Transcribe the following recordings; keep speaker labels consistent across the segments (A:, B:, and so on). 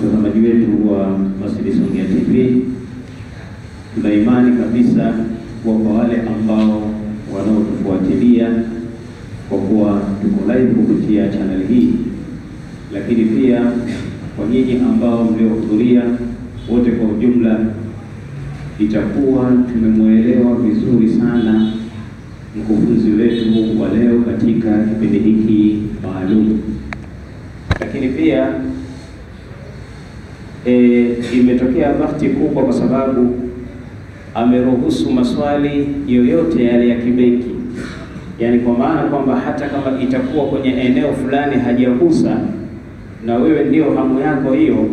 A: watazamaji wetu wa Masjid Songea TV, tuna imani kabisa kwa wale ambao wanaotufuatilia kwa kuwa tuko live kupitia channel hii, lakini pia kwa nyinyi ambao mliohudhuria wote kwa ujumla, itakuwa tumemuelewa vizuri sana mkufunzi wetu wa leo katika kipindi hiki maalum. Lakini pia imetokea bahati kubwa kwa sababu ameruhusu maswali yoyote yale ya kibenki, yani kwa maana kwamba hata kama itakuwa kwenye eneo fulani hajagusa na wewe ndio hamu yako hiyo,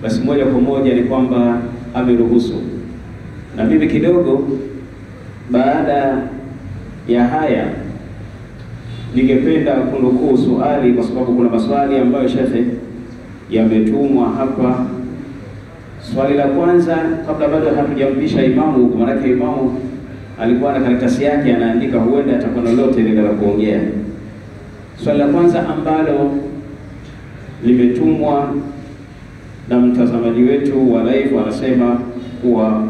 A: basi moja kwa moja ni kwamba ameruhusu. Na mimi kidogo baada ya haya ningependa kunukuu swali, kwa sababu kuna maswali ambayo shekhe yametumwa hapa. Swali la kwanza, kabla bado hatujampisha imamu, kwa maana imamu alikuwa na karatasi yake anaandika, huenda atakuwa na lolote ile la kuongea. Swali la kwanza ambalo limetumwa na mtazamaji wetu wa live anasema kuwa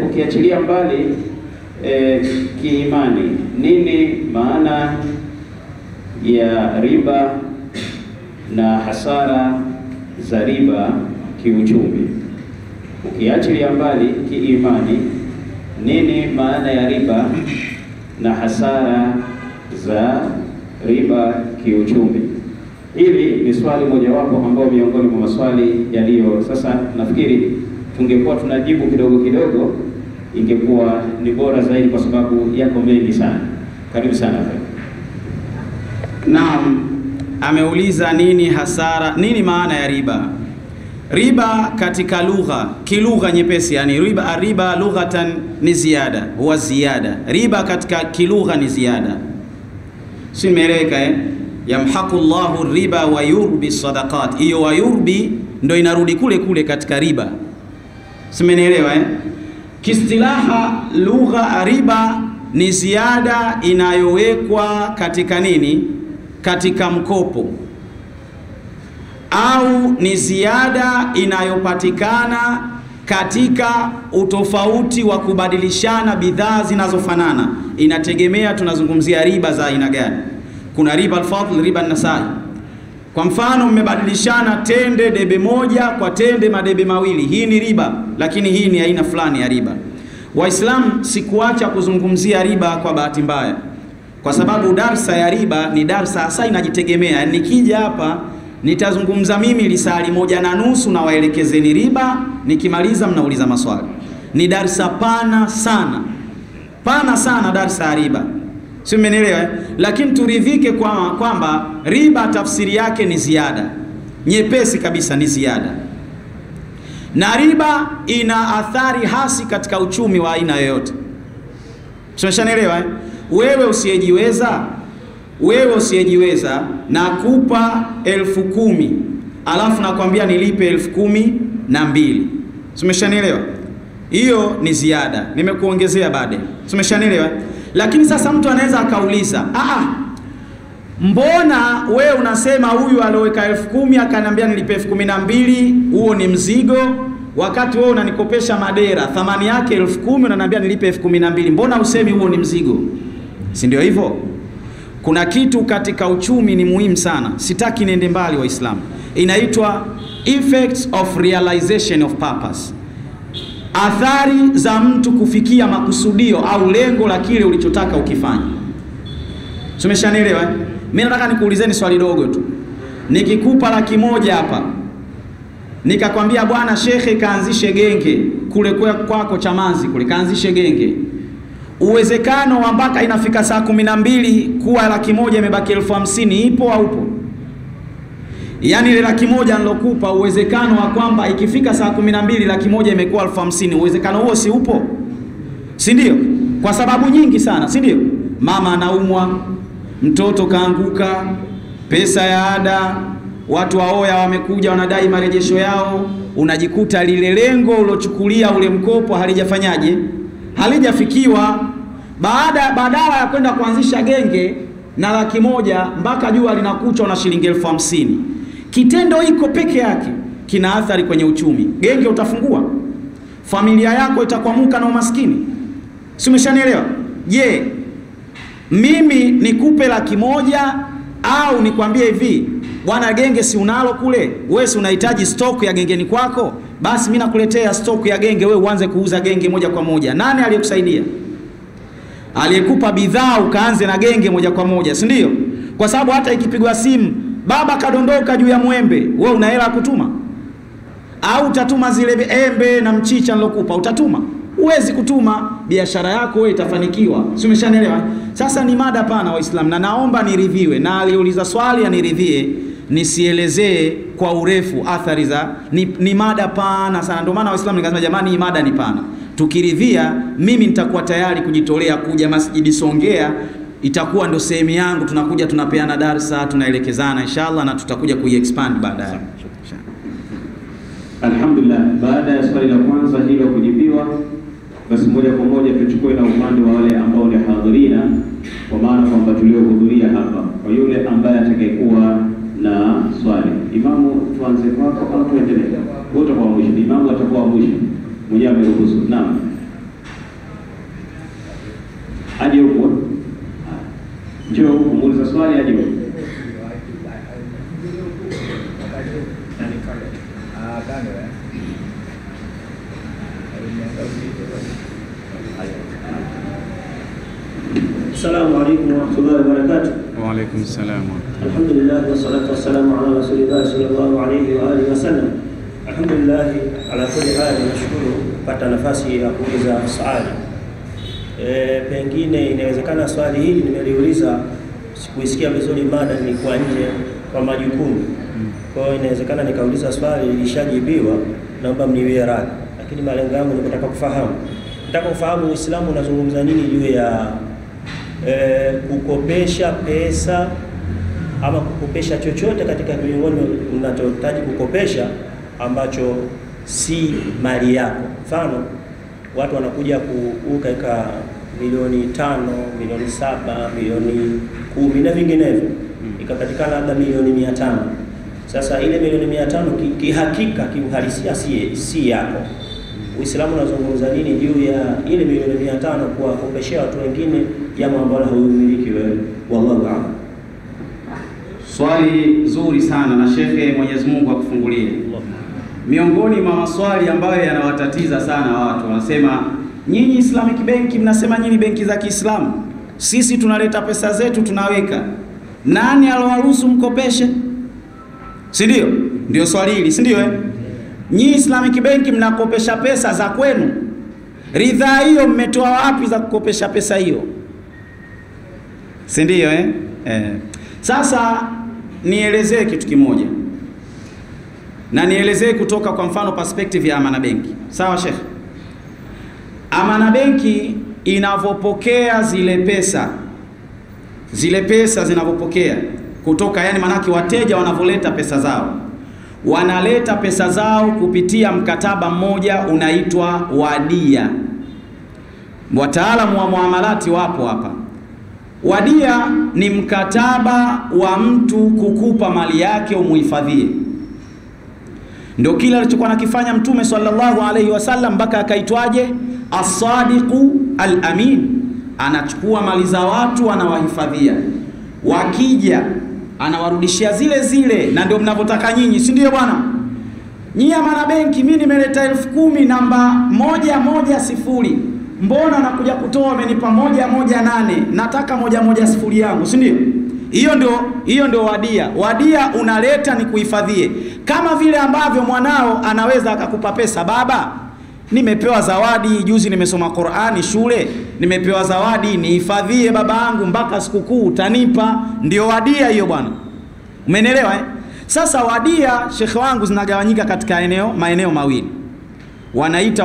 A: ukiachilia mbali kiimani, nini maana ya riba na hasara za riba kiuchumi? Ukiachilia mbali kiimani, nini maana ya riba na hasara za riba kiuchumi? Hili ni swali mojawapo ambao miongoni mwa maswali yaliyo. Sasa nafikiri tungekuwa tunajibu kidogo kidogo ingekuwa ni bora zaidi, kwa sababu yako mengi sana. Karibu sana.
B: Naam, ameuliza nini maana ya riba. Riba katika lugha, kilugha nyepesi, yani riba lughatan ni ziada, huwa ziada. Riba katika kilugha ni ziada. Si imeeleweka Yamhaqu Allahu riba wa yurbi sadaqat. Hiyo wa yurbi ndio inarudi kule kule katika riba. Simenielewa Kiistilaha lugha, riba ni ziada inayowekwa katika nini? Katika mkopo, au ni ziada inayopatikana katika utofauti wa kubadilishana bidhaa zinazofanana. Inategemea tunazungumzia riba za aina gani. Kuna riba al-fadl, riba an-nasai. Kwa mfano, mmebadilishana tende debe moja kwa tende madebe mawili, hii ni riba, lakini hii ni aina fulani ya riba. Waislamu, sikuacha kuzungumzia riba kwa bahati mbaya, kwa sababu darsa ya riba ni darsa hasa inajitegemea. Nikija hapa nitazungumza mimi lisali 1:30 na waelekezeni riba, nikimaliza mnauliza maswali. Ni darsa pana sana darsa ya riba. Si mmenielewa? Lakini turidhike kwamba riba tafsiri yake ni ziada. Nyepesi kabisa, ni ziada. Na riba ina athari hasi katika uchumi wa aina yoyote. Tunashanielewa Wewe usiyejiweza nakupa 10,000, alafu nakwambia nilipe 12,000. Tumeshanielewa? Hiyo ni ziada, nimekuongezea baadaye. Tumeshanielewa? Lakini sasa mtu anaweza akauliza, mbona wewe unasema huyu aloweka 10,000 akaniambia nilipe 12,000, huo ni mzigo, wakati wewe unanikopesha madera thamani yake 10,000 unaniambia nilipe 12,000? Mbona usemi huo ni mzigo? Si ndio hivyo? Kuna kitu katika uchumi ni muhimu sana, sitaki niende mbali Waislamu, inaitwa effects of realization of purpose. Athari za mtu kufikia makusudio au lengo la kile ulichotaka ukifanya. Tumeshanielewa? Mimi nataka nikuulizeni swali dogo tu. Nikikupa 100,000 hapa, nikakwambia bwana shekhe kaanzishe genge kule kwako Chamanzi kule, kaanzishe genge, uwezekano wa mpaka inafika saa 12 kuwa 100,000 imebaki 50,000 ipo au upo? Yani ile 100,000 nilokupa, uwezekano wa kwamba ikifika saa 12 100,000 imekuwa 50,000, uwezekano huo si upo? Si ndio? Kwa sababu nyingi sana, si ndio? Mama anaumwa, mtoto kaanguka, pesa ya ada, watu waoya wamekuja wanadai marejesho yao, unajikuta lile lengo ulochukulia ule mkopo halijafanyaje? Halijafikiwa. Badala ya kwenda kuanzisha genge na 100,000 mpaka jua linakucha na shilingi 50,000. Kitendo hiko peke yake kina athari kwenye uchumi. Genge utafungua, familia yako itakwamuka na umaskini. Si umeshanielewa? Je, mimi nikupe 100,000 au nikwambie hivi, bwana genge si unalo kule, wewe si unahitaji stock ya gengeni kwako, basi mimi nakuletea stock ya genge, wewe uanze kuuza genge moja kwa moja. Nani aliyekusaidia? Aliyekupa bidhaa ukaanze na genge moja kwa moja, si ndio? Kwa sababu hata ikipigwa simu baba kadondoka juu ya mwembe, wewe una hela kutuma? Au utatuma zile embe na mchicha nilokupa? Utatuma? Uwezi kutuma. Biashara yako wewe itafanikiwa. Si umeshanielewa? Sasa ni mada pana Waislamu, na naomba niridhiwe, na aliuliza swali aniridhie nisielezee kwa urefu athari za ni mada pana sana. Ndio maana Waislamu nikasema jamani, hii mada ni pana. Tukiridhia mimi nitakuwa tayari kujitolea kuja Masjidi Songea, itakuwa ndo sehemu yangu, tunakuja tunapeana darsa, tunaelekezana inshallah, na tutakuja kuiexpand baadaye.
A: Alhamdulillah, baada ya swali la kwanza hilo kujibiwa, basi moja kwa moja tuchukue na upande wa wale ambao ni hadhirina, kwa maana kwamba tuliohudhuria hapa. Kwa yule ambaye atakayekuwa na swali, imamu tuanze kwako au tuendelee? Wote kwa mwisho. Imamu atakuwa mwisho, mwenyewe ameruhusu. Naam, aje huko, njoo kumuuliza swali, aje huko.
C: Assalamu alaykum wa rahmatullahi wa barakatuh.
D: Wa alaykum assalam.
C: Alhamdulillah wa salatu wassalamu ala rasulillah sallallahu alayhi wa alihi wasallam. Alhamdulillah ala kulli hal, nashukuru kupata nafasi ya kuuliza swali. Pengine inawezekana swali hili nimeliuliza sikuisikia vizuri, mada nilikuwa nje kwa majukumu. Kwa hiyo inawezekana nikauliza swali lilishajibiwa, naomba mniwie radhi. Lakini malengo yangu ni kutaka kufahamu. Nataka kufahamu Uislamu unazungumza nini juu ya kukopesha pesa ama kukopesha chochote katika miongoni unachohitaji kukopesha ambacho si mali yako. Mfano, watu wanakuja kuweka milioni 5, milioni 7, milioni 10 na vinginevyo, ikapatikana labda milioni 500. Sasa ile milioni 500 kihakika kiuhalisia si yako. Uislamu unazungumza nini juu ya ile milioni 500 kuwakopeshea watu wengine jambo ambalo haumiliki wewe? Wallahu a'lam.
B: Swali zuri sana na shekhe, Mwenyezi Mungu akufungulie. Miongoni mwa maswali ambayo yanawatatiza sana watu, wanasema nyinyi Islamic Bank mnasema nyinyi benki za Kiislamu, sisi tunaleta pesa zetu tunaweka, nani alowaruhusu mkopeshe? Si ndio? Ndio swali hili, si ndio Nyinyi Islamic Bank mnakopesha pesa za kwenu, ridhaa hiyo mmetoa wapi za kukopesha pesa hiyo? Si ndio Sasa nielezee kitu kimoja, na nielezee kutoka kwa mfano perspective ya Amana Benki. Sawa Sheikh? Amana Benki inavyopokea zile pesa zinavyopokea kutoka, yani manake wateja wanavoleta pesa zao, wanaleta pesa zao kupitia mkataba mmoja unaitwa wadia. Wataalamu wa muamalati wapo hapa. Wadia ni mkataba wa mtu kukupa mali yake umuhifadhie. Ndio kile alichokuwa nakifanya Mtume sallallahu alaihi wasallam, mpaka akaitwaje as-sadiqu al-amin. Anachukua mali za watu anawahifadhia, wakija anawarudishia zile, na ndio mnavyotaka nyinyi, si ndio bwana? Nyinyi Amana Benki, mimi nimeleta 10,000 namba 110, mbona nakuja kutoa amenipa 118, nataka 110 yangu, si ndio? Hiyo ndio wadia. Wadia unaleta ni kuhifadhie, kama vile ambavyo mwanao anaweza akakupa pesa, baba nimepewa zawadi juzi, nimesoma Qur'ani shule, nimepewa zawadi nihifadhie baba yangu mpaka sikukuu utanipa. Ndio wadia hiyo bwana. Umeelewa Sasa wadia, shekhe wangu, zinagawanyika katika maeneo mawili.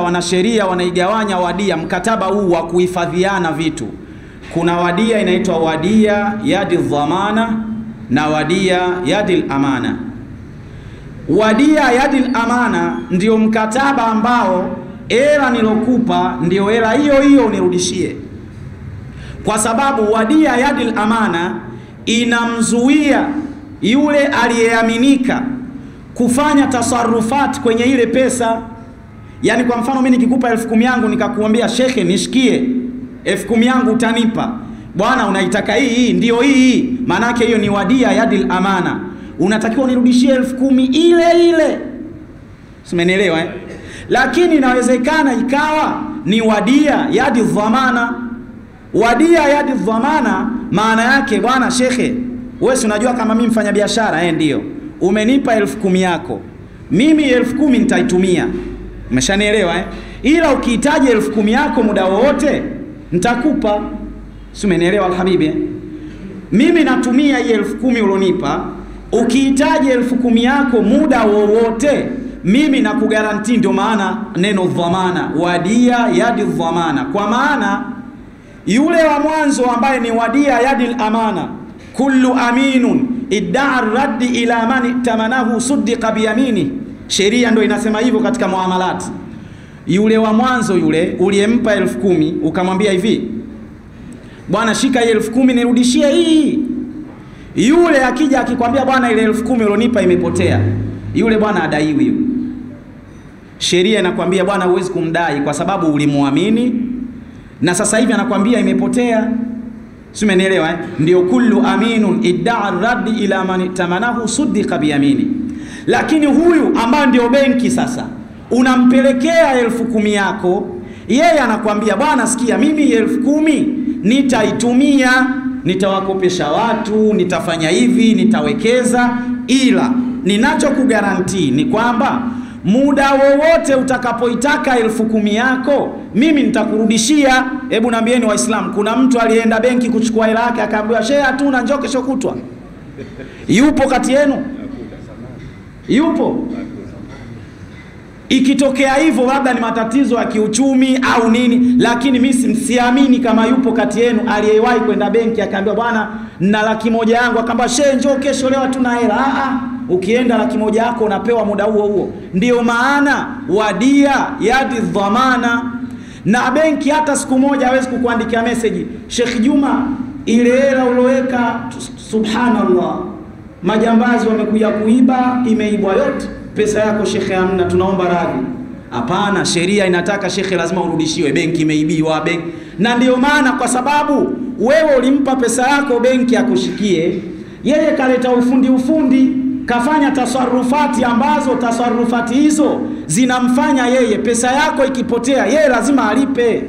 B: Wanasheria wanaigawanya wadia, mkataba huu wa kuhifadhiana vitu. Kuna wadia inaitwa wadia yadi dhamana na wadia yadi amana. Wadia yadi amana ndio mkataba ambao hela nilokupa ndio hela hiyo unirudishie, kwa sababu wadia yadi amana inamzuia yule aliyeaminika kufanya tasarufat kwenye ile pesa. Yani kwa mfano mimi nikikupa 10,000 yangu nikakuambia shekhe nishikie 10,000 yangu utanipa. Bwana unaitaka hii ndio hii. Maana yake hiyo ni wadia yadil amana. Unatakiwa unirudishie 10,000 ile ile. Simenielewa eh? Lakini inawezekana ikawa ni wadia yadi dhamana. Wadia yadi dhamana maana yake bwana shekhe, wewe unajua kama mimi mfanya biashara ndio. Umenipa 10,000 yako. Mimi 10,000 nitaitumia. Umeshanielewa eh? Ila ukihitaji 10,000 yako muda wowote nitakupa. Umenielewa alhabibi? Mimi natumia hii 10,000 ulionipa. Ukihitaji 10,000 yako muda wowote mimi nakugaranti. Ndio maana neno dhamana, wadia yadi dhamana. Kwa maana yule wa mwanzo ambaye ni wadia yadil amana, kullu aminun idda'a raddi ila man tamanahu suddiqa biyamini. Sheria ndio inasema hivyo katika muamalati. Yule wa mwanzo yule uliyempa 10,000 ukamwambia hivi, bwana shika hii 10,000 nirudishie hii. Yule akija akikwambia bwana ile 10,000 ulionipa imepotea, yule bwana adaiwi yule. Sheria inakwambia bwana huwezi kumdai kwa sababu ulimuamini na sasa hivi anakwambia imepotea. Si umenielewa eh? Ndio kullu aminun idda'a raddi ila man tamanahu suddiqa biyamini. Lakini huyu ambaye ndio benki sasa unampelekea 10,000 yako, yeye anakwambia bwana sikia, mimi 10,000 nitaitumia, nitawakopesha watu, nitafanya hivi, nitawekeza, ila ninachokugaranti ni kwamba muda wowote utakapoitaka 10,000 yako mimi nitakurudishia. Hebu naambieni Waislamu, kuna mtu alienda benki kuchukua hela yake akaambiwa shehe hatuna njoo kesho kutwa? Yupo kati yenu? Yupo? Ikitokea hivyo labda ni matatizo ya kiuchumi au nini, lakini mimi siamini kama yupo kati yenu aliyewahi kwenda benki akaambiwa bwana na 100,000 yangu, akaambiwa shehe njoo kesho leo hatuna hela. Ukienda 100,000 yako unapewa muda huo huo. Ndio maana wadia yadi dhamana. Na benki hata siku moja hawezi kukuandikia message, Sheikh Juma ile hela uloweka subhanallah majambazi wamekuja kuiba, imeibwa yote, pesa yako shekhe hamna, tunaomba radhi. Hapana, sheria inataka shekhe lazima urudishiwe, benki imeibiwa benki. Na ndio maana kwa sababu wewe ulimpa pesa yako benki akushikie, yeye kaleta ufundi kafanya tasarufati ambazo tasarufati hizo zinamfanya yeye pesa yako ikipotea yeye lazima alipe.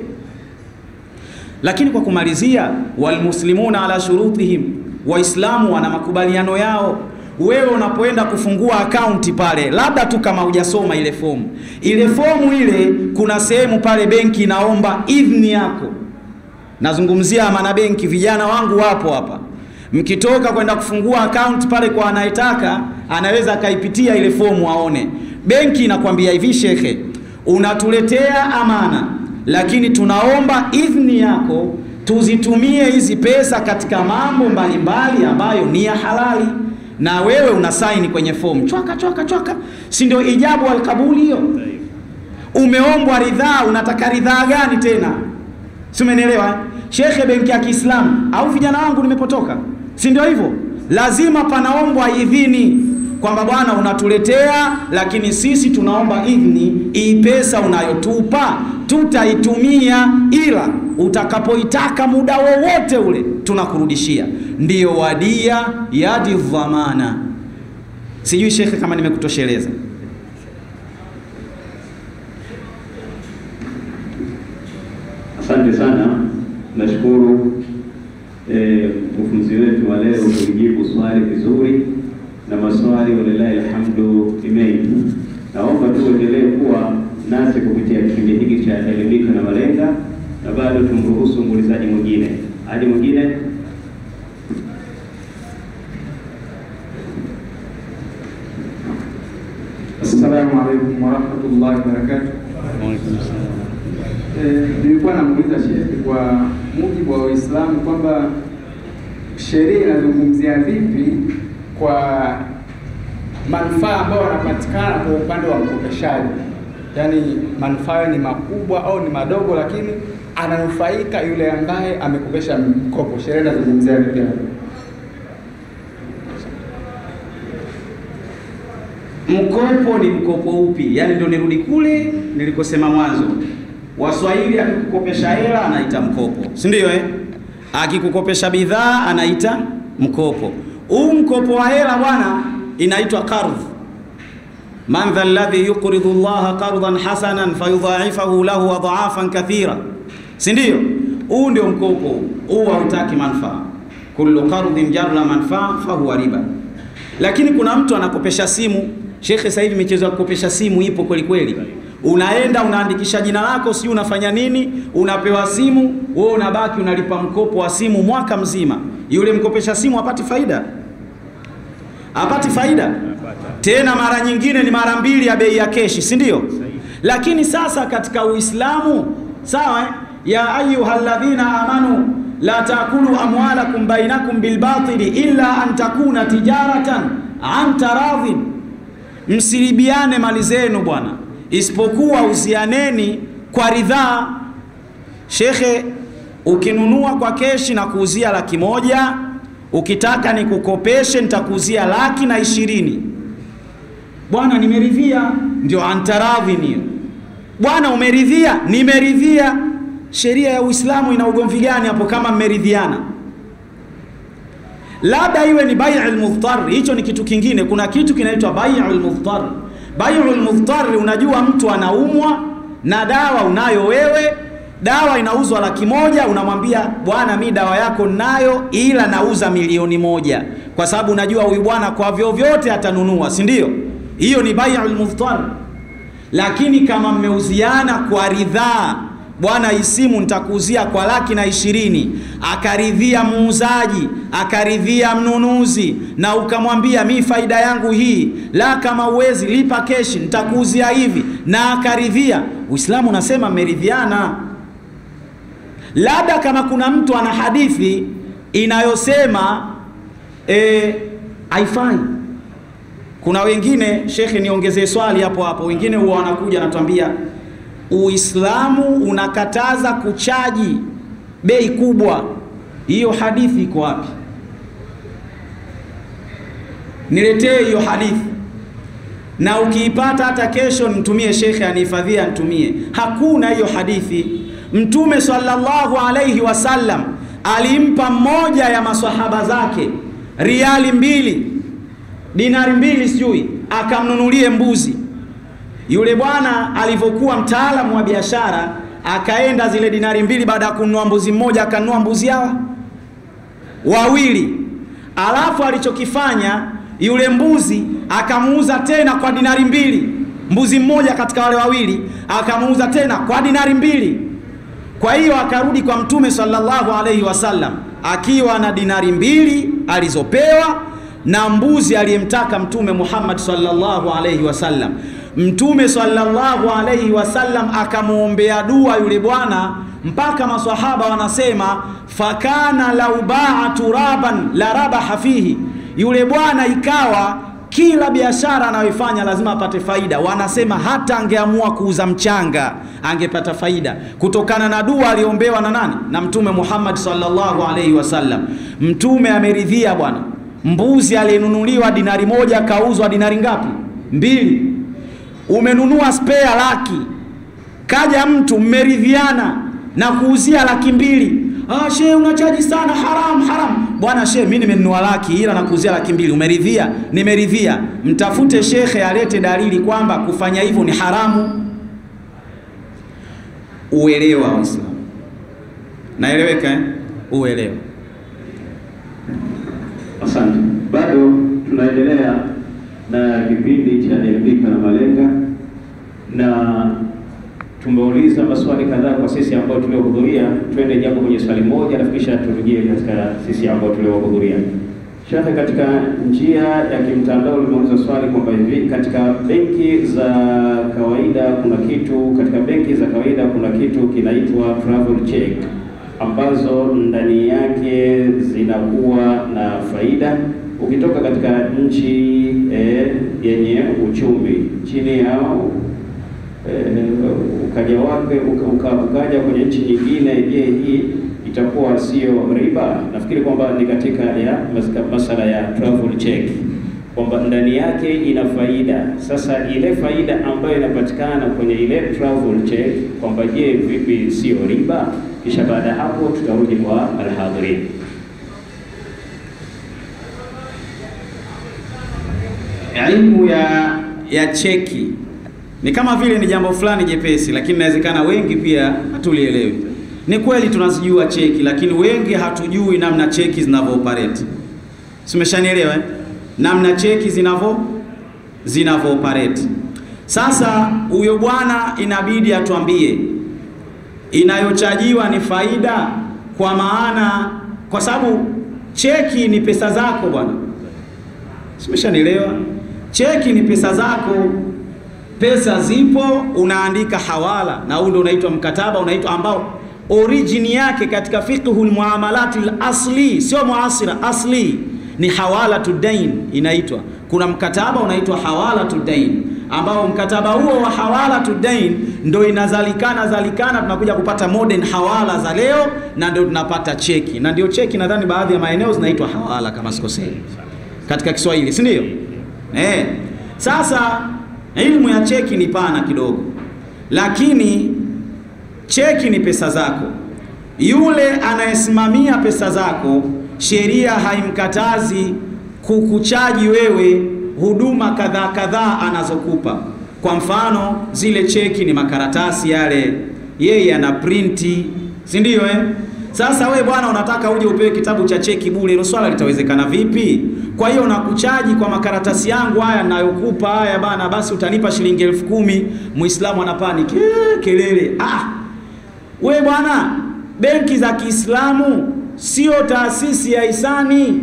B: Lakini kwa kumalizia, walmuslimuna ala shurutihim, waislamu wana makubaliano yao. Wewe unapoenda kufungua akaunti pale, labda tu kama hujasoma ile fomu ile kuna sehemu pale benki inaomba idhni yako. Nazungumzia Amana Benki, vijana wangu wapo hapa. Mkitoka kwenda kufungua account pale kwa anayetaka, anaweza akaipitia ile fomu aone. Benki inakwambia hivi, shekhe, unatuletea amana, lakini tunaomba idhni yako tuzitumie hizi pesa katika mambo mbalimbali ambayo ni ya halali. Na wewe unasaini kwenye fomu, chwaka. Si ndio ijabu alkabuli hiyo? Umeombwa ridhaa, unataka ridhaa gani tena? Si umenielewa? Shekhe, benki ya Kiislamu au vijana wangu nimepotoka? Si ndio hivyo? Lazima panaombwa idhini kwamba bwana unatuletea, lakini sisi tunaomba idhni, hii pesa unayotupa tutaitumia, ila utakapoitaka muda wowote ule tunakurudishia. Ndiyo wadia yadi dhamana. Sijui shekhe kama nimekutosheleza.
A: Asante sana. Nashukuru mkufunzi wetu wa leo kujibu swali vizuri, na maswali walilahi alhamdu ni mengi. Naomba tu endelee kuwa nasi kupitia kipindi hiki cha Elimika na Malenga, na bado tumruhusu muulizaji mwingine. Hadi mwingine.
D: Assalamu alaykum wa rahmatullahi wa barakatuh. Nilikuwa namuuliza Sheikh, kwa mujibu wa Uislamu kwamba sheria inazungumzia vipi kwa manufaa ambayo yanapatikana kwa upande wa mkopeshaji, yaani manufaa ni makubwa au ni madogo, lakini ananufaika yule ambaye amekopesha mkopo. Sheria inazungumzia vipi?
B: mkopo ni mkopo upi? Yaani ndio nirudi kule nilikosema mwanzo. Waswahili akikukopesha hela anaita mkopo, si ndio Akikukopesha bidhaa anaita mkopo. Huu mkopo wa hela bwana inaitwa qardh. Man dha alladhi yuqridu Allah qardan hasanan fayudha'ifahu lahu adha'afan kathira. Si ndio? Huu ndio mkopo. Huu hautaki manufaa. Kullu qardin jarra manfaa fahuwa riba. Lakini kuna mtu anakopesha simu. Sheikh, sasa hivi michezo ya kukopesha simu ipo kweli kweli. Unaenda unaandikisha jina lako, si unafanya nini, unapewa simu, wewe unabaki unalipa mkopo wa simu mwaka mzima. Yule mkopesha simu hapati faida. Hapati faida. Tena mara nyingine ni mara mbili ya bei ya keshi, si ndio? Lakini sasa katika Uislamu, sawa ya ayyuhalladhina amanu la taakulu amwalakum bainakum bilbatili illa an takuna tijaratan an taradhin. Msilibiane mali zenu bwana, isipokuwa uzianeni kwa ridhaa. Shekhe, ukinunua kwa keshi na kuuzia 100,000, ukitaka nikukopeshe nitakuuzia 120,000. Bwana nimeridhia, ndio antaradhin hiyo. Bwana umeridhia? Nimeridhia. Sheria ya Uislamu ina ugomvi gani hapo kama mmeridhiana? Labda iwe ni bai'ul mudhtar, hicho ni kitu kingine. Kuna kitu kinaitwa bai'ul mudhtar. Bai'ul mudhtar, unajua mtu anaumwa na dawa unayo wewe, dawa inauzwa 100,000, unamwambia bwana mimi dawa yako nayo ila nauza 1,000,000 kwa sababu unajua huyu bwana kwa vyovyote atanunua, si ndio? Hiyo ni bai'ul mudhtar. Lakini kama mmeuziana kwa ridhaa, bwana isimu nitakuuzia kwa 120,000, akaridhia muuzaji, akaridhia mnunuzi, na ukamwambia mi faida yangu hii, la kama uwezi lipa keshi nitakuuzia hivi, na akaridhia, Uislamu unasema mmeridhiana. Labda kama kuna mtu ana hadithi inayosema haifai. Kuna wengine, shekhe niongezee swali hapo, wengine huwa wanakuja natuambia Uislamu unakataza kuchaji bei kubwa. Hiyo hadithi iko wapi? Niletee hiyo hadithi. Na ukiipata hata kesho nitumie, shekhe anihifadhia nitumie. Hakuna hiyo hadithi. Mtume sallallahu alayhi wasallam alimpa mmoja ya maswahaba zake riali 2, dinari 2 sijui, akamnunulie mbuzi. Yule bwana alivyokuwa mtaalamu wa biashara, akaenda zile dinari 2, baada ya kununua mbuzi mmoja akanunua mbuzi hawa 2. Alafu alichokifanya yule mbuzi akamuuza tena kwa dinari 2. Mbuzi mmoja katika wale 2 akamuuza tena kwa dinari 2. Kwa hiyo akarudi kwa Mtume sallallahu alaihi wasallam akiwa na dinari 2 alizopewa na mbuzi aliyemtaka Mtume Muhammad sallallahu alaihi wasallam. Mtume sallallahu alaihi wasallam akamuombea dua yule bwana, mpaka maswahaba wanasema fakana lau ba'a turaban la rabaha fihi. Yule bwana ikawa kila biashara anayoifanya lazima apate faida. Wanasema hata angeamua kuuza mchanga angepata faida, kutokana na dua aliombewa na nani? Na Mtume Muhammad sallallahu alaihi wasallam. Mtume ameridhia bwana. Mbuzi aliyenunuliwa dinari 1 kauzwa dinari ngapi? 2. Umenunua spare 100,000, kaja mtu mmeridhiana na kuuzia 200,000. Shehe unachaji sana, haram. Bwana shehe, mimi nimenunua 100,000 ila nakuuzia 200,000. Umeridhia? Nimeridhia. Mtafute shekhe alete dalili kwamba kufanya hivyo ni haramu. Uelewa Waislamu. Naeleweka Uelewa.
A: Asante. Bado tunaendelea na kipindi cha Elimika na Malenga, na tumeuliza maswali kadhaa kwa sisi ambao tuliohudhuria. Twende japo kwenye swali moja na kisha turejee katika sisi ambao tuliohudhuria. Shekhe, katika njia ya kimtandao ulimeuliza swali kwamba hivi katika benki za kawaida kuna kitu kinaitwa travel check ambazo ndani yake zinakuwa na faida. Ukitoka katika nchi yenye uchumi chini yao ukaja kwenye nchi nyingine, je, hii itakuwa sio riba? Nafikiri kwamba ni katika ya masala ya travel check. kwamba ndani yake ina faida. Sasa ile faida ambayo inapatikana kwenye ile travel check, kwamba je, vipi sio riba? Kisha baada hapo tutarudi kwa alhadhirin.
B: Elimu ya cheki ni kama vile ni jambo fulani jepesi, lakini inawezekana wengi pia hatulielewi. Ni kweli tunazijua cheki, lakini wengi hatujui namna cheki zinavyo operate. Simeshanielewa namna cheki zinavyo operate. Sasa huyo bwana inabidi atuambie inayochajiwa ni faida, kwa sababu cheki ni pesa zako bwana. Simeshanielewa? Cheki ni pesa zako, pesa zipo, unaandika hawala, na huo ndio unaitwa mkataba, unaitwa ambao origin yake katika fiqhul muamalati al-asli, sio muasira, asli ni hawala to dain inaitwa. Kuna mkataba unaitwa hawala to dain, ambao mkataba huo wa hawala to dain ndio inazalikana tunakuja kupata modern hawala za leo, na ndio tunapata cheki. Na ndio cheki nadhani baadhi ya maeneo zinaitwa hawala kama sikosei katika Kiswahili, si ndio? Sasa elimu ya cheki ni pana kidogo, lakini cheki ni pesa zako. Yule anayesimamia pesa zako, sheria haimkatazi kukuchaji wewe huduma kadhaa anazokupa. Kwa mfano, zile cheki ni makaratasi yale, yeye ana printi, si ndio? Sasa we bwana unataka uje upewe kitabu cha cheki bure, hilo swala litawezekana vipi? Kwa hiyo nakuchaji kwa makaratasi yangu haya ninayokupa haya bana, basi utanipa shilingi 10,000. Muislamu anapaniki kelele. We bwana, benki za Kiislamu sio taasisi ya hisani.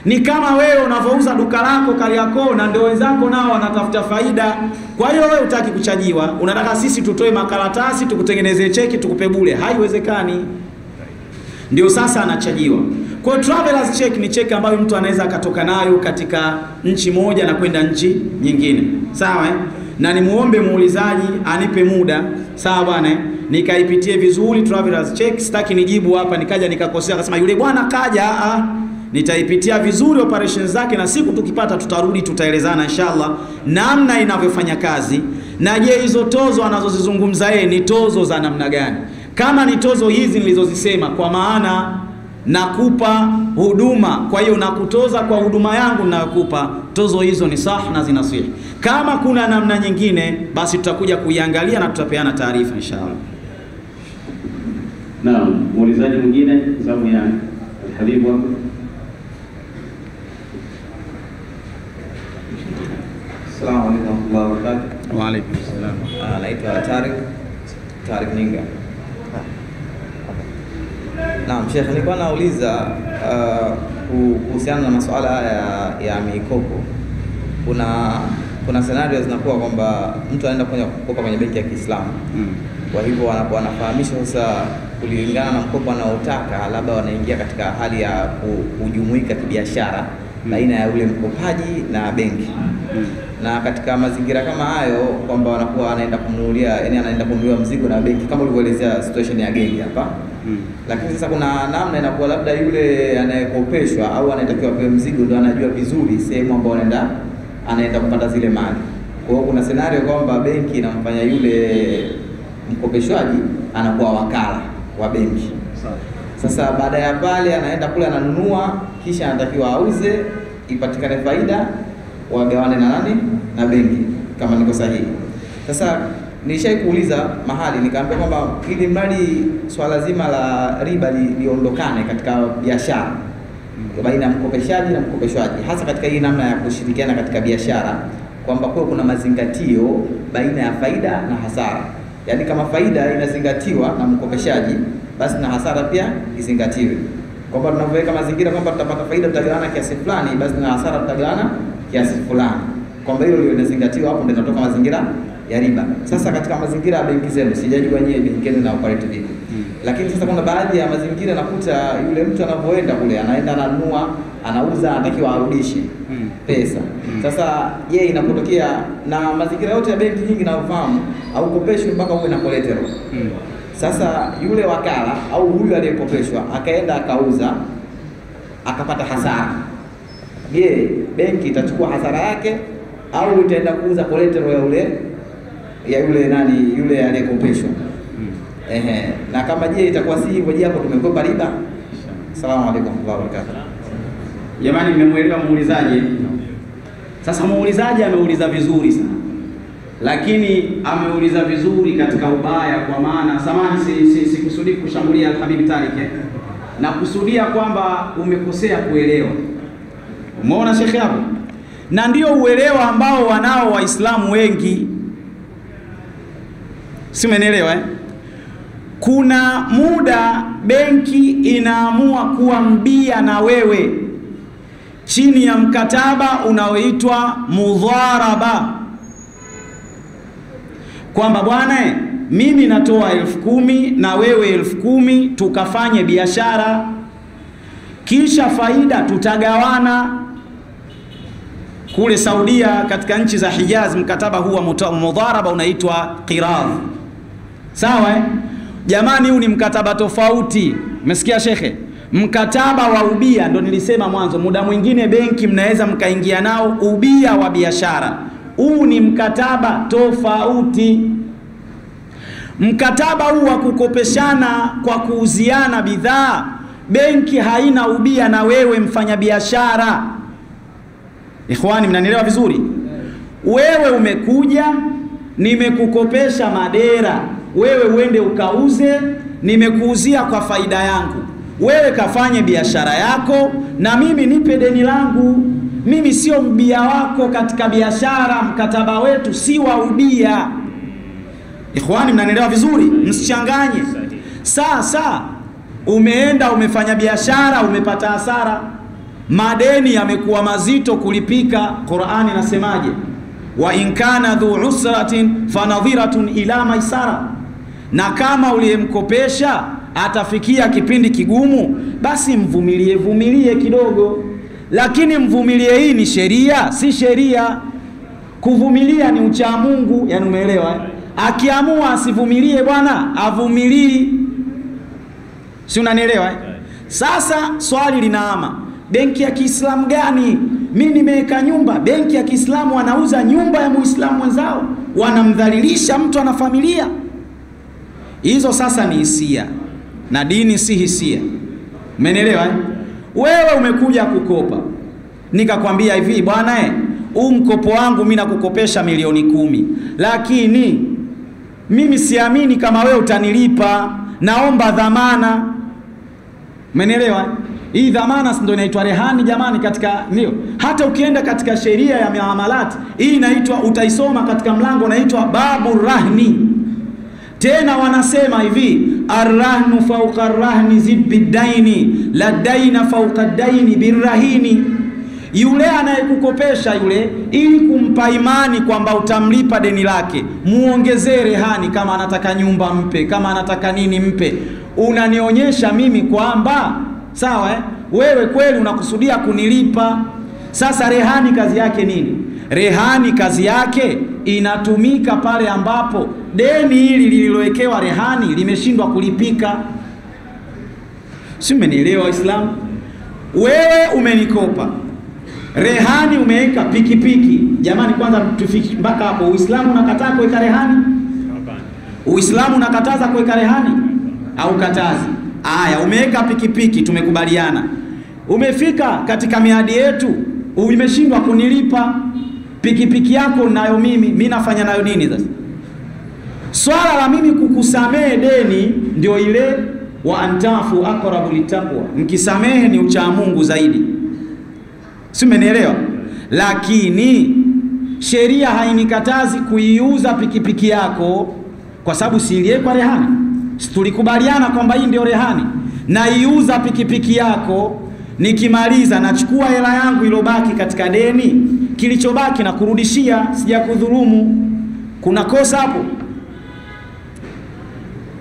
B: Ni kama wewe unavyouza duka lako Kariakoo na ndio wenzako nao wanatafuta faida. Kwa hiyo wewe hutaki kuchajiwa, unataka sisi tutoe makaratasi tukutengenezee cheki tukupe bure. Haiwezekani. Ndio sasa anachajiwa. Kwa travelers check ni cheki ambayo mtu anaweza akatoka nayo katika nchi moja na kwenda nchi nyingine. Sawa Na nimuombe muulizaji anipe muda, sawa bwana, nikaipitie vizuri travelers check. Sitaki nijibu hapa nikaja nikakosea akasema yule bwana kaja. Nitaipitia vizuri operations zake, na siku tukipata tutarudi tutaelezana inshallah namna inavyofanya kazi. Na je, hizo tozo anazozizungumza yeye ni tozo za namna gani? Kama ni tozo hizi nilizozisema, kwa maana nakupa huduma, kwa hiyo nakutoza kwa huduma yangu ninayokupa, tozo hizo ni sah na zinasihi. Kama kuna namna nyingine, basi tutakuja kuiangalia na tutapeana taarifa inshallah.
A: Naam, muulizaji mwingine zamu ya Habibu wako.
E: Assalamu alaykum wa rahmatullahi wa barakatuh.
B: Wa alaykum assalam.
E: Naitwa Tariq Ninga. Naam, Sheikh, nilikuwa nauliza kuhusiana na masuala haya ya mikopo. Kuna scenario zinakuwa kwamba mtu anaenda kukopa kwenye benki ya Kiislamu. Kwa hivyo wanafahamishwa sasa kulingana na mkopo anaotaka, labda wanaingia katika hali ya kujumuika kibiashara baina ya yule mkopaji na benki. Na katika mazingira kama hayo kwamba wanakuwa anaenda kununulia mzigo na benki kama ulivyoelezea situation ya genge hapa. Lakini sasa kuna namna inakuwa labda yule anayekopeshwa au anayetakiwa apewe mzigo ndio anajua vizuri sehemu ambayo anaenda kupata zile mali. Kwa hiyo kuna scenario kwamba benki inamfanya yule mkopeshwaji anakuwa wakala wa benki. Sasa baada ya pale anaenda kule ananunua, kisha anatakiwa auze, ipatikane faida, wagawane na nani? Na benki, kama niko sahihi. Sasa nilishaikuuliza mahali nikaambia kwamba ili mradi swala zima la riba liondokane katika biashara baina ya mkopeshaji na mkopeshwaji, hasa katika hii namna ya kushirikiana katika biashara, kwamba kuna mazingatio baina ya faida na hasara. Yaani kama faida inazingatiwa na mkopeshaji, basi na hasara pia izingatiwe. Kwamba tunavyoweka mazingira kwamba tutapata faida tutagawana kiasi fulani, basi na hasara tutagawana kiasi fulani. Kwamba hilo ndio linazingatiwa, hapo ndio inatoka mazingira ya riba. Sasa katika mazingira ya benki zenu, sijajua nyewe benki yenu na operate vipi. Lakini sasa kuna baadhi ya mazingira nakuta yule mtu anapoenda kule, anaenda ananunua, anauza, anatakiwa arudishe pesa. Sasa je, inapotokea na mazingira yote ya benki nyingi na ufahamu au kopeshwe mpaka uwe na collateral. Sasa yule wakala au huyu aliyekopeshwa akaenda akauza akapata hasara. je, benki itachukua hasara yake au itaenda kuuza collateral ya yule aliyekopeshwa? Na kama je itakuwa si hivyo, je hapo tumekopa riba? Asalamu alaykum wa barakatuh.
B: Jamani, nimemuelewa muulizaji. Sasa muulizaji ameuliza vizuri sana, lakini ameuliza vizuri katika ubaya, kwa maana samani sikusudi kushambulia Al-Habib Tariq, na kusudia kwamba umekosea kuelewa. Umeona shekhe hapo? Na ndio uelewa ambao wanao Waislamu wengi, si umeelewa eh? Kuna muda benki inaamua kuwa mbia na wewe chini ya mkataba unaoitwa mudharaba, kwamba bwana, mimi natoa 10,000 na wewe 10,000, tukafanye biashara, kisha faida tutagawana. Kule Saudia, katika nchi za Hijaz, mkataba huu wa mudharaba unaitwa qiradh. Sawa eh? Jamani, huu ni mkataba tofauti. Umesikia shekhe? Mkataba wa ubia ndo nilisema mwanzo, muda mwingine benki mnaweza mkaingia nao ubia wa biashara. Huu ni mkataba tofauti. Mkataba huu wa kukopeshana kwa kuuziana bidhaa, benki haina ubia na wewe mfanyabiashara. Ikhwani, mnanielewa vizuri? Wewe umekuja, nimekukopesha madera, wewe uende ukauze, nimekuuzia kwa faida yangu. Wewe kafanye biashara yako na mimi nipe deni langu. Mimi sio mbia wako katika biashara, mkataba wetu si wa ubia. Ikhwani, mnanielewa vizuri? Msichanganye. Sasa umeenda umefanya biashara, umepata hasara, madeni yamekuwa mazito kulipika. Qur'ani nasemaje? Wa in kana dhu usratin fanadhiratun ila maisara. Na kama uliyemkopesha atafikia kipindi kigumu, basi vumilie kidogo. Lakini mvumilie, hii ni sheria, si sheria. Kuvumilia ni ucha Mungu, yani umeelewa eh? Akiamua asivumilie bwana, avumilii. Si unanielewa eh? Sasa swali linaama, benki ya Kiislamu gani? Mimi nimeweka nyumba, benki ya Kiislamu wanauza nyumba ya Muislamu mwenzao, wanamdhalilisha mtu ana familia. Hizo sasa ni hisia, na dini si hisia. Umenielewa eh? Wewe umekuja kukopa, nikakwambia hivi bwana huu mkopo wangu mimi nakukopesha milioni 10, lakini mimi siamini kama wewe utanilipa, naomba dhamana. Umenielewa? Hii dhamana ndio inaitwa rehani jamani, katika ndio. Hata ukienda katika sheria ya miamalat, hii inaitwa, utaisoma katika mlango unaitwa babu rahni. Tena wanasema hivi, arrahnu fawqa arrahni zid bidaini la daina fawqa daini birrahini. Yule anayekukopesha yule, ili kumpa imani kwamba utamlipa deni lake, muongezee rehani. Kama anataka nyumba mpe, kama anataka nini mpe. Unanionyesha mimi kwamba sawa wewe kweli unakusudia kunilipa. Sasa rehani kazi yake nini? Rehani kazi yake inatumika pale ambapo deni hili lililowekewa rehani limeshindwa kulipika. Si mmenielewa Waislamu? Wewe umenikopa, rehani umeweka pikipiki. Jamani, kwanza tufiki mpaka hapo. Uislamu unakataa kuweka rehani? Uislamu unakataza kuweka rehani au katazi? Aya, umeweka pikipiki, tumekubaliana. Umefika katika miadi yetu, umeshindwa kunilipa pikipiki yako nayo mimi nafanya nayo nini sasa? Swala la mimi kukusamehe deni ndio ile wa antafu aqrabu litaqwa. Mkisamehe ni ucha Mungu zaidi. Si mmenielewa? Lakini sheria hainikatazi kuiuza pikipiki yako kwa sababu si iliyekwa rehani. Tulikubaliana kwamba hii ndio rehani. Na iuza pikipiki yako, nikimaliza nachukua hela yangu ilobaki katika deni, kilichobaki na kurudishia, sijakudhulumu. Kuna kosa hapo?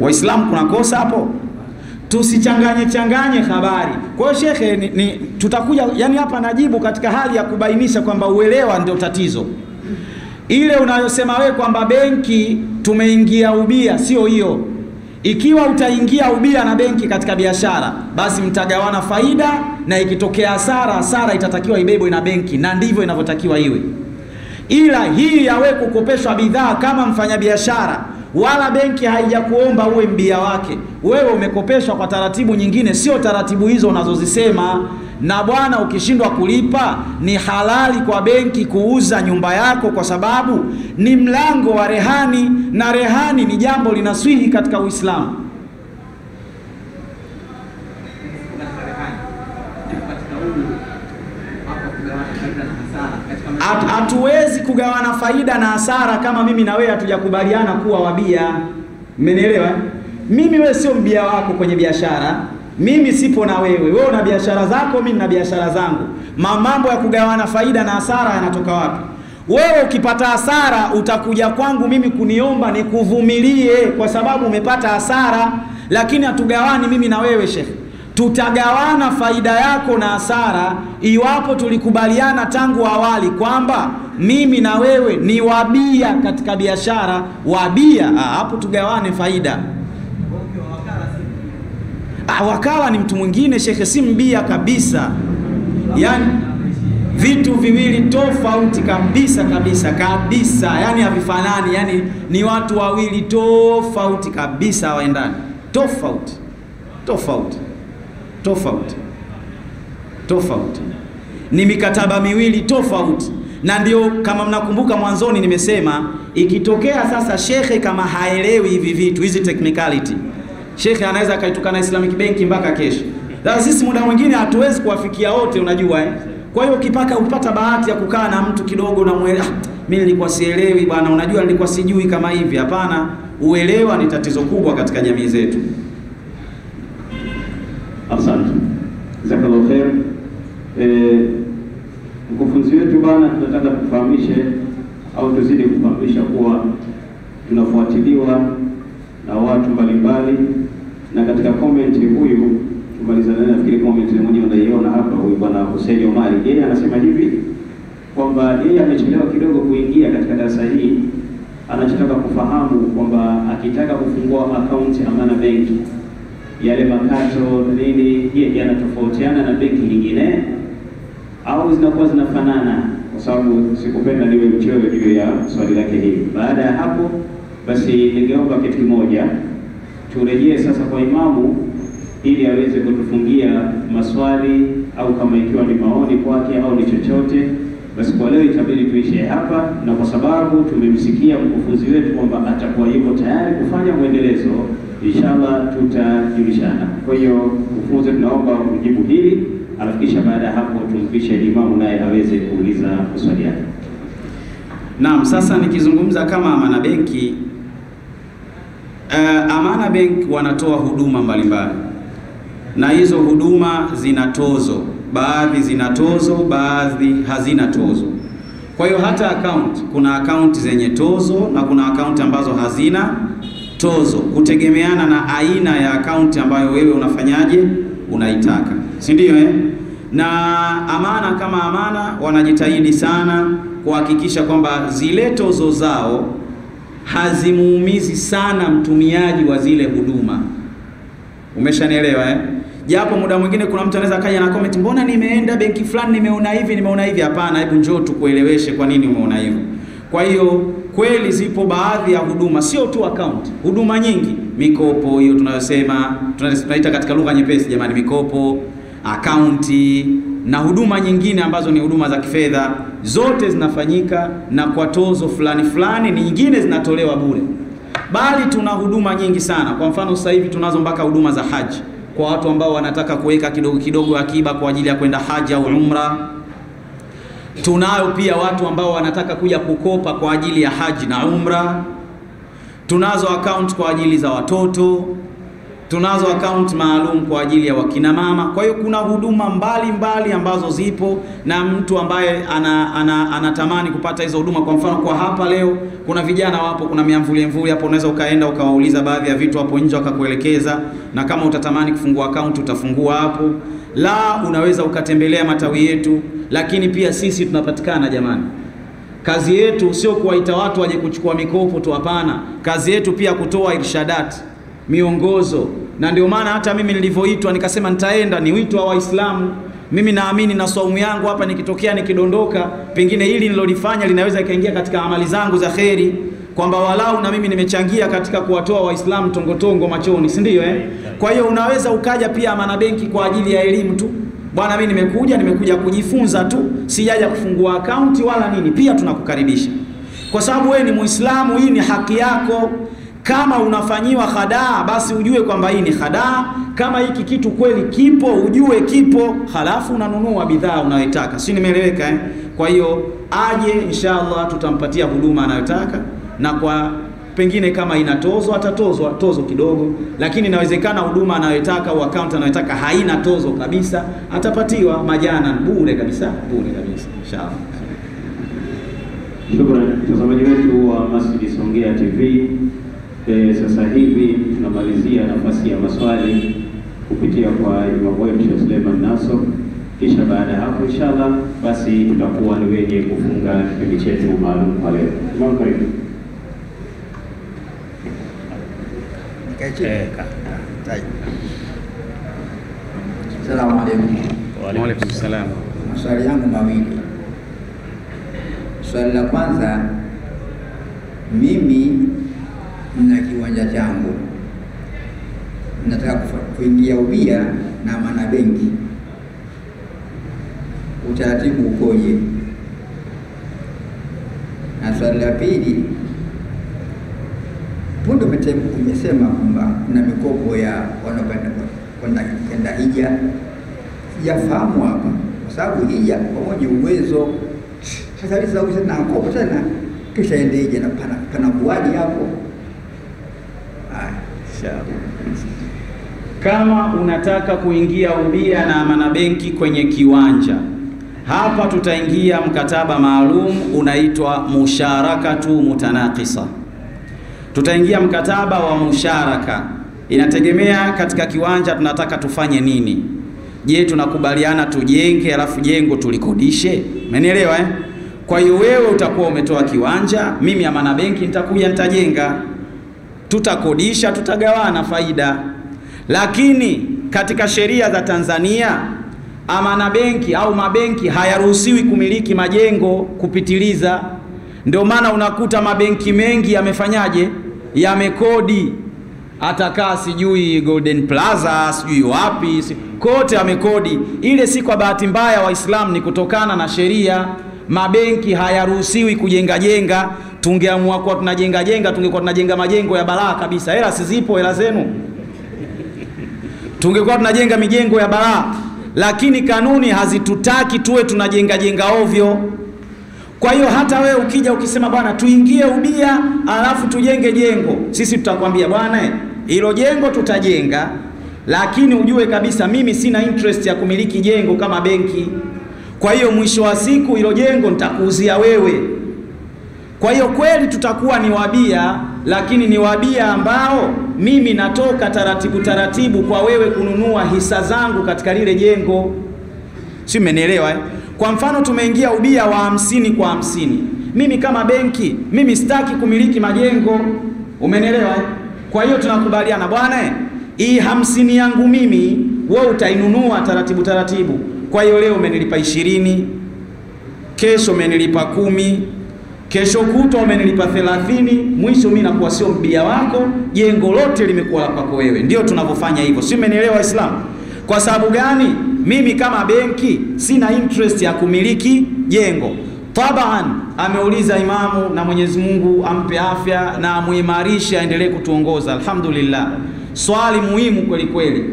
B: Waislamu, kuna kosa hapo? Tusichanganye habari. Kwa hiyo shekhe, tutakuja, yani hapa najibu katika hali ya kubainisha kwamba uelewa ndio tatizo. Ile unayosema wewe kwamba benki tumeingia ubia, sio hiyo. Ikiwa utaingia ubia na benki katika biashara, basi mtagawana faida, na ikitokea hasara, hasara itatakiwa ibebwe na benki, na ndivyo inavyotakiwa iwe. Ila hii yawe kukopeshwa bidhaa kama mfanyabiashara, wala benki haijakuomba uwe mbia wake, wewe umekopeshwa kwa taratibu nyingine, sio taratibu hizo unazozisema. Na bwana, ukishindwa kulipa ni halali kwa benki kuuza nyumba yako, kwa sababu ni mlango wa rehani, na rehani ni jambo linaswihi katika Uislamu. Hatuwezi kugawana faida na hasara kama mimi na wewe hatujakubaliana kuwa wabia. Mmenielewa? Mimi wewe sio mbia wako kwenye biashara, mimi sipo na wewe, wewe una biashara zako, mimi na biashara zangu. Mambo ya kugawana faida na hasara yanatoka wapi? Wewe ukipata hasara utakuja kwangu mimi kuniomba nikuvumilie kwa sababu umepata hasara, lakini hatugawani mimi na wewe shekhi. Tutagawana faida yako na hasara iwapo tulikubaliana tangu awali kwamba mimi na wewe ni wabia katika biashara. Wabia hapo tugawane faida. Wakala ni mtu mwingine shekhe, si mbia kabisa. Yani vitu viwili tofauti kabisa kabisa kabisa, yani havifanani, yani ni watu wawili tofauti kabisa, waendani tofauti tofauti tofauti tofauti, ni mikataba miwili tofauti. Na ndio kama mnakumbuka mwanzoni nimesema, ikitokea sasa shekhe kama haelewi hivi vitu, hizi technicality, shekhe anaweza akaitukana Islamic Bank mpaka kesho. Sasa sisi muda mwingine hatuwezi kuwafikia wote, unajua Kwa hiyo ukipata bahati ya kukaa na mtu kidogo na muelewa, mimi nilikuwa sielewi bwana, unajua nilikuwa sijui kama hivi. Hapana, uelewa ni tatizo kubwa katika jamii zetu.
A: Asante. Jazakallahu khair. Mkufunzi wetu bwana, tunataka kufahamishe au tuzidi kufahamisha kuwa tunafuatiliwa na watu mbalimbali, na katika comment huyu tumaliza naye, nafikiri comment moja unaiona hapa, huyu bwana Hussein Omari, yeye anasema hivi kwamba yeye amechelewa kidogo kuingia katika darasa hii. Anachotaka kufahamu kwamba akitaka kufungua account Amana Benki, yale makato nini yanatofautiana na benki nyingine au zinakuwa zinafanana? Kwa sababu sikupenda niwe mchoyo juu ya swali lake hili. Baada ya hapo basi ningeomba kitu kimoja, turejee sasa kwa imamu ili aweze kutufungia maswali, au kama ikiwa ni maoni kwake au ni chochote. Basi kwa leo itabidi tuishe hapa, na kwa sababu tumemsikia mkufunzi wetu kwamba atakuwa yuko tayari kufanya mwendelezo, inshallah tutajulishana. Kwa hiyo mkufunzi, tunaomba ujibu hili, alafu kisha baada ya hapo tumpishe imamu naye aweze kuuliza maswali yake.
B: Naam, sasa nikizungumza kama Amana Benki, Amana Bank wanatoa huduma mbalimbali, na hizo huduma zina tozo. Baadhi zina tozo, baadhi hazina tozo. Kwa hiyo hata account, kuna account zenye tozo na kuna account ambazo hazina tozo, kutegemeana na aina ya account ambayo wewe unafanyaje, unaitaka, si ndio Na Amana kama Amana wanajitahidi sana kuhakikisha kwamba zile tozo zao hazimuumizi sana mtumiaji wa zile huduma. Umeshanielewa Japo muda mwingine kuna mtu anaweza kaja na comment, mbona nimeenda benki fulani nimeona hivi. Hapana, hebu njoo tukueleweshe kwa nini umeona hivyo. Kwa hiyo kweli zipo baadhi ya huduma, sio tu account, huduma nyingi, mikopo hiyo tunayosema, tunaita katika lugha nyepesi jamani, mikopo, akaunti na huduma nyingine ambazo ni huduma za kifedha, zote zinafanyika na kwa tozo fulani fulani, nyingine zinatolewa bure. Bali tuna huduma nyingi sana. Kwa mfano sasa hivi tunazo mpaka huduma za haji kwa watu ambao wanataka kuweka kidogo kidogo akiba kwa ajili ya kwenda haji au umra. Tunayo pia watu ambao wanataka kuja kukopa kwa ajili ya haji na umra. Tunazo account kwa ajili za watoto. Tunazo account maalum kwa ajili ya wakina mama. Kwa hiyo kuna huduma mbali ambazo zipo, na mtu ambaye anatamani kupata hizo huduma, kwa mfano kwa hapa leo kuna vijana wapo, kuna miamvuli hapo, unaweza ukaenda ukawauliza baadhi ya vitu hapo nje wakakuelekeza, na kama utatamani kufungua account utafungua hapo. La, unaweza ukatembelea matawi yetu, lakini pia sisi tunapatikana jamani. Kazi yetu sio kuwaita watu waje kuchukua mikopo tu, hapana. Kazi yetu pia kutoa irshadat, miongozo, na ndio maana hata mimi nilivyoitwa nikasema nitaenda, ni wito wa Waislamu. Mimi naamini na saumu yangu hapa, nikitokea nikidondoka, pengine hili nilolifanya linaweza ikaingia katika amali zangu za kheri, kwamba walau na mimi nimechangia katika kuwatoa Waislamu tongotongo machoni, si ndio Kwa hiyo unaweza ukaja pia Amana Benki kwa ajili ya elimu tu. Bwana, mimi nimekuja kujifunza tu, sijaja kufungua akaunti wala nini. Pia tunakukaribisha, kwa sababu wewe ni Muislamu, hii ni haki yako. Kama unafanyiwa khadaa, basi ujue kwamba hii ni khadaa. Kama hiki kitu kweli kipo, ujue kipo, halafu unanunua bidhaa unayotaka. Si nimeeleweka Kwa hiyo aje, inshallah tutampatia huduma anayotaka, na kwa pengine kama inatozwa atatozwa tozo kidogo, lakini inawezekana huduma anayotaka au account anayotaka haina tozo kabisa, atapatiwa majana bure kabisa inshallah.
A: Shukrani mtazamaji wetu wa Masjid Songea TV. Sasa hivi tunamalizia nafasi ya maswali kupitia kwa Imam wetu Sheikh Suleiman Naso, kisha baada ya hapo inshallah basi tutakuwa ni wenye kufunga kipindi chetu maalum kwa leo. Imam, karibu.
F: Assalamu alaykum.
B: Wa alaykum salam.
F: Maswali yangu mawili. Swali la kwanza, mimi nina kiwanja changu, nataka kuingia ubia na Amana Benki, utaratibu ukoje? Na swali la pili, punde umesema kwamba kuna mikopo ya wanakwenda hija. Sijafahamu hapa, kwa sababu hija pamoja uwezo. Sasa hizo na mkopo tena kisha ende hija, na pana buadi hapo.
B: Kama unataka kuingia ubia na Amana Benki kwenye kiwanja, hapa tutaingia mkataba maalum unaitwa musharakatu mutanaqisa. Tutaingia mkataba wa musharaka, inategemea katika kiwanja tunataka tufanye nini. Je, tunakubaliana tujenge alafu jengo tulikodishe? Umenielewa Kwa hiyo wewe utakuwa umetoa kiwanja, mimi Amana Benki nitakuja nitajenga, tutakodisha, tutagawana faida. Lakini katika sheria za Tanzania, Amana Benki au mabenki hayaruhusiwi kumiliki majengo kupitiliza. Ndio maana unakuta mabenki mengi yamefanyaje, yamekodi. Atakaa sijui Golden Plaza, sijui wapi, kote amekodi. Ile si kwa bahati mbaya Waislamu, ni kutokana na sheria. Mabenki hayaruhusiwi kujenga. Tungeamua kwa tunajenga, tungekuwa tunajenga majengo ya balaa kabisa. Hela sizipo, hela zenu. Tungekuwa tunajenga mijengo ya balaa, lakini kanuni hazitutaki tuwe tunajenga ovyo. Kwa hiyo hata wewe ukija ukisema bwana tuingie ubia alafu tujenge jengo, sisi tutakwambia bwana hilo jengo tutajenga, lakini ujue kabisa mimi sina interest ya kumiliki jengo kama benki. Kwa hiyo mwisho wa siku hilo jengo nitakuuzia wewe. Kwa hiyo kweli tutakuwa ni wabia, lakini ni wabia ambao mimi natoka taratibu kwa wewe kununua hisa zangu katika lile jengo. Si mmenielewa Kwa mfano tumeingia ubia wa 50 kwa 50. Mimi kama benki, mimi sitaki kumiliki majengo. Umenielewa Kwa hiyo tunakubaliana bwana hii 50 yangu mimi, wewe utainunua taratibu. Kwa hiyo leo umenilipa 20, kesho umenilipa 10, kesho kutwa umenilipa 30, mwisho mimi nakuwa sio mbia wako, jengo lote limekuwa la kwako wewe. Ndio tunavyofanya hivyo. Si umenielewa Waislamu? Kwa sababu gani? Mimi kama benki sina interest ya kumiliki jengo. Taban ameuliza imamu, na Mwenyezi Mungu ampe afya na amuimarishe aendelee kutuongoza. Alhamdulillah. Swali muhimu kweli kweli.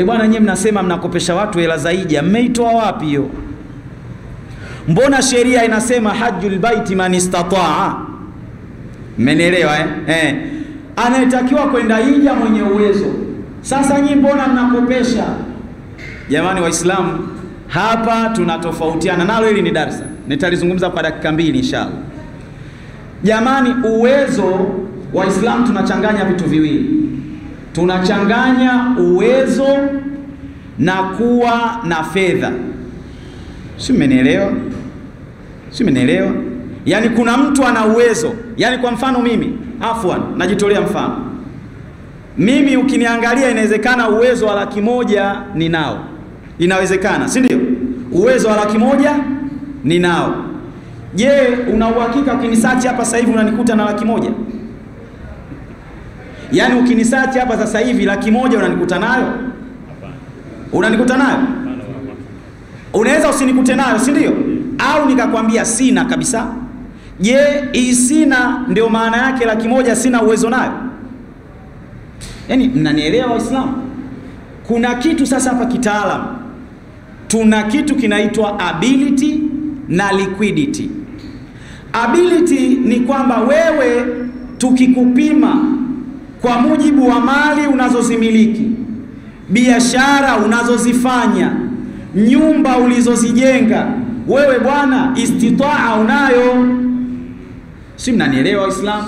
B: Bwana, nyinyi mnasema mnakopesha watu hela za hija, mmeitoa wapi hiyo? Mbona sheria inasema hajjul baiti man istataa? Mmenielewa anayetakiwa kwenda hija mwenye uwezo. Sasa nyinyi mbona mnakopesha? Jamani Waislamu, hapa tunatofautiana, nalo hili ni darasa. Nitalizungumza kwa dakika 2 inshallah. Jamani, uwezo Waislamu tunachanganya vitu viwili. Tunachanganya uwezo na kuwa na fedha. Si mmenielewa? Yaani kuna mtu ana uwezo. Yaani kwa mfano mimi, najitolea mfano. Mimi ukiniangalia inawezekana uwezo wa 100,000 ninao. Inawezekana, si ndio? Uwezo wa 100,000 ninao. Je, una uhakika ukinisearch hapa sasa hivi unanikuta na 100,000? Yaani ukinisearch hapa sasa hivi 100,000 unanikuta nayo? Unanikuta nayo? Unaweza usinikute nayo, si ndio? Au nikakwambia sina kabisa. Je, hii sina ndio maana yake 100,000 sina uwezo nayo? Yaani mnanielewa Waislamu? Kuna kitu sasa hapa kitaalamu. Tuna kitu kinaitwa ability na liquidity. Ability ni kwamba wewe tukikupima kwa mujibu wa mali unazozimiliki, biashara unazozifanya, nyumba ulizozijenga, wewe bwana istitaa unayo. Si mnanielewa Waislamu?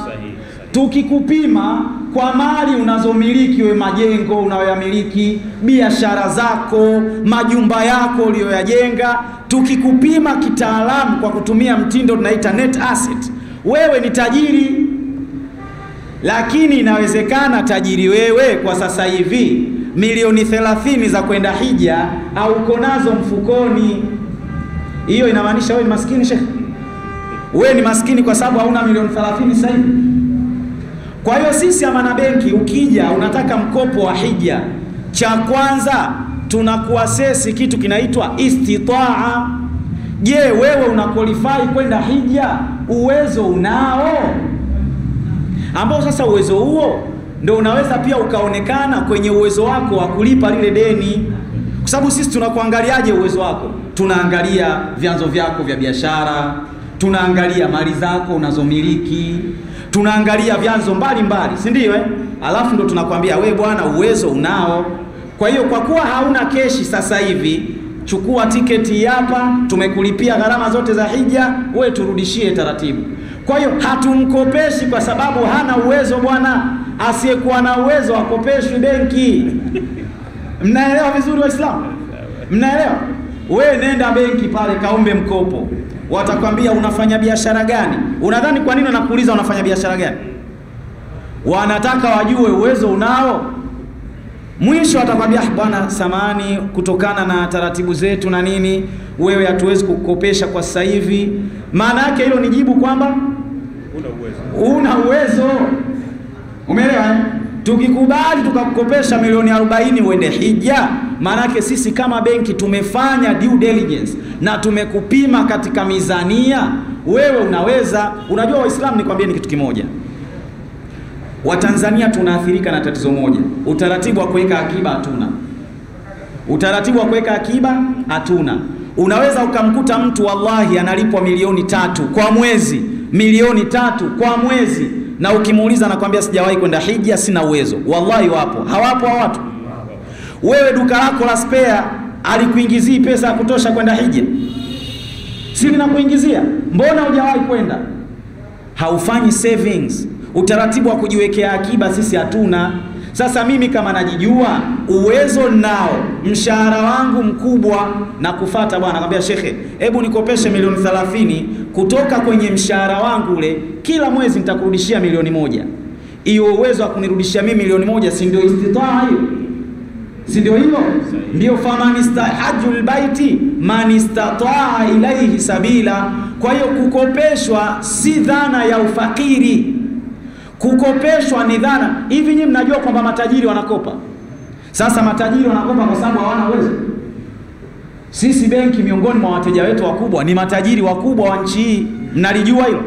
B: Tukikupima kwa mali unazomiliki, wewe majengo unayoyamiliki, biashara zako, majumba yako uliyoyajenga, tukikupima kitaalamu kwa kutumia mtindo tunaita net asset, wewe ni tajiri. Lakini inawezekana tajiri wewe kwa sasa hivi milioni 30 za kwenda hija au uko nazo mfukoni. Hiyo inamaanisha wewe ni maskini Sheikh? Wewe ni maskini kwa sababu hauna milioni 30 sasa hivi. Kwa hiyo sisi Amana Benki ukija unataka mkopo wa hija, cha kwanza tunakuasesi kitu kinaitwa istitaa. Je, wewe una qualify kwenda hija? Uwezo unao? Ambao sasa uwezo huo ndio unaweza pia ukaonekana kwenye uwezo wako wa kulipa lile deni. Kwa sababu sisi tunakuangaliaje uwezo wako? Tunaangalia vyanzo vyako vya biashara, tunaangalia mali zako unazomiliki, tunaangalia vyanzo mbalimbali, si ndio Alafu ndo tunakwambia we bwana uwezo unao. Kwa hiyo kwa kuwa hauna keshi sasa hivi, chukua tiketi hapa, tumekulipia gharama zote za hija, we turudishie taratibu. Kwa hiyo hatumkopeshi kwa sababu hana uwezo bwana. Asiyekuwa na uwezo akopeshwi benki. Mnaelewa vizuri Waislamu? Mnaelewa? We nenda benki pale kaombe mkopo. Watakwambia unafanya biashara gani? Unadhani kwa nini wanakuuliza unafanya biashara gani? Wanataka wajue uwezo unao. Mwisho watakwambia bwana samani kutokana na taratibu zetu na nini wewe hatuwezi kukopesha kwa sasa hivi. Maana yake hilo ni jibu kwamba una uwezo. Umeelewa? Tukikubali tukakukopesha milioni 40 uende hija, maana yake sisi kama benki tumefanya due diligence na tumekupima katika mizania, wewe unaweza. Unajua Waislamu, nikwambie ni kitu kimoja. Watanzania tunaathirika na tatizo moja. Utaratibu wa kuweka akiba hatuna. Utaratibu wa kuweka akiba hatuna. Unaweza ukamkuta mtu wallahi analipwa milioni 3 kwa mwezi, milioni 3 kwa mwezi, na ukimuuliza anakuambia sijawahi kwenda hija, sina uwezo. Wallahi wapo. Hawapo watu? Wewe duka lako la spare alikuingizii pesa ya kutosha kwenda hija? Si linakuingizia? Mbona hujawahi kwenda? Haufanyi savings. Utaratibu wa kujiwekea akiba sisi hatuna. Sasa mimi kama najijua uwezo nao, mshahara wangu mkubwa, na kufuata bwana akamwambia shekhe, hebu nikopeshe milioni 30 kutoka kwenye mshahara wangu ule, kila mwezi nitakurudishia milioni 1. Hiyo uwezo wa kunirudishia mimi milioni 1 si ndio istitaa hiyo? Si ndio hiyo? Ndio famanista hajjul baiti man istataa ilaihi sabila. Kwa hiyo kukopeshwa si dhana ya ufakiri. Kukopeshwa ni dhana. Hivi nyinyi mnajua kwamba matajiri wanakopa? Sasa matajiri wanakopa kwa sababu hawana uwezo. Sisi benki miongoni mwa wateja wetu wakubwa ni matajiri wakubwa wa nchi hii. Mnalijua hilo?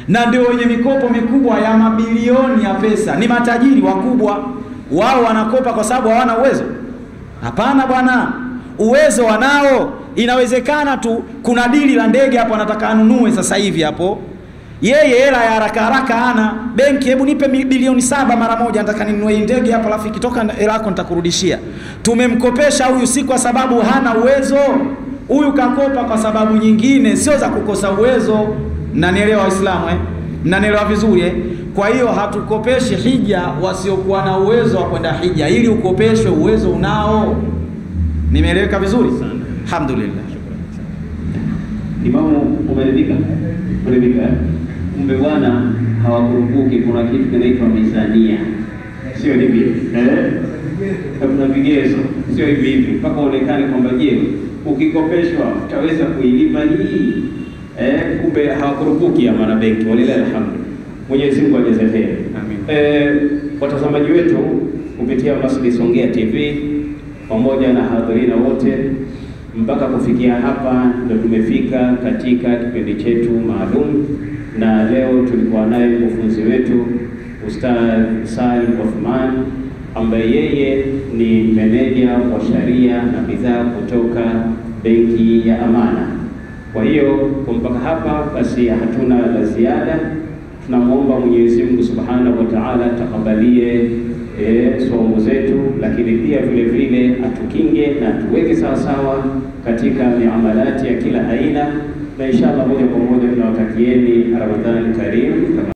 B: Na ndio wenye mikopo mikubwa ya mabilioni ya pesa ni matajiri wakubwa. Wao wanakopa kwa sababu hawana uwezo? Hapana bwana, uwezo wanao. Inawezekana tu kuna dili la ndege hapo anataka anunue sasa hivi hapo, yeye hela ya haraka haraka hana. Benki, hebu nipe bilioni 7 mara moja, nataka ninunue ndege hapa, alafu ikitoka hela yako nitakurudishia. Tumemkopesha huyu si kwa sababu hana uwezo. Huyu kakopa kwa sababu nyingine, sio za kukosa uwezo. Mnanielewa Waislamu Mnanielewa vizuri Kwa hiyo hatukopeshi hija wasiokuwa na uwezo wa kwenda hija, ili ukopeshwe uwezo unao. Nimeeleweka vizuri? Alhamdulillah.
A: Imamu, umeridhika? Kumbe bwana hawakurupuki, kuna kitu kinaitwa mizania. sio hivi kuna vigezo, sio hivi mpaka uonekane kwamba je, ukikopeshwa utaweza kuilipa hii kumbe hawakurupuki Amana Benki. Walilahi alhamdu, Mwenyezi Mungu ajaze heri. Watazamaji wetu kupitia Masjid Songea TV pamoja na hadhirina wote, mpaka kufikia hapa ndio tumefika katika kipindi chetu maalum, na leo tulikuwa naye mkufunzi wetu Ustadh Salim Othman ambaye yeye ni meneja wa sharia na bidhaa kutoka benki ya Amana. Kwa hiyo mpaka hapa basi hatuna la ziada. Tunamwomba Mwenyezi Mungu Subhanahu wa Ta'ala takabalie somo zetu, lakini pia vile vile atukinge na tuweke sawa sawa katika miamalati ya kila aina, na inshallah moja kwa moja tunawatakieni Ramadhani Karim.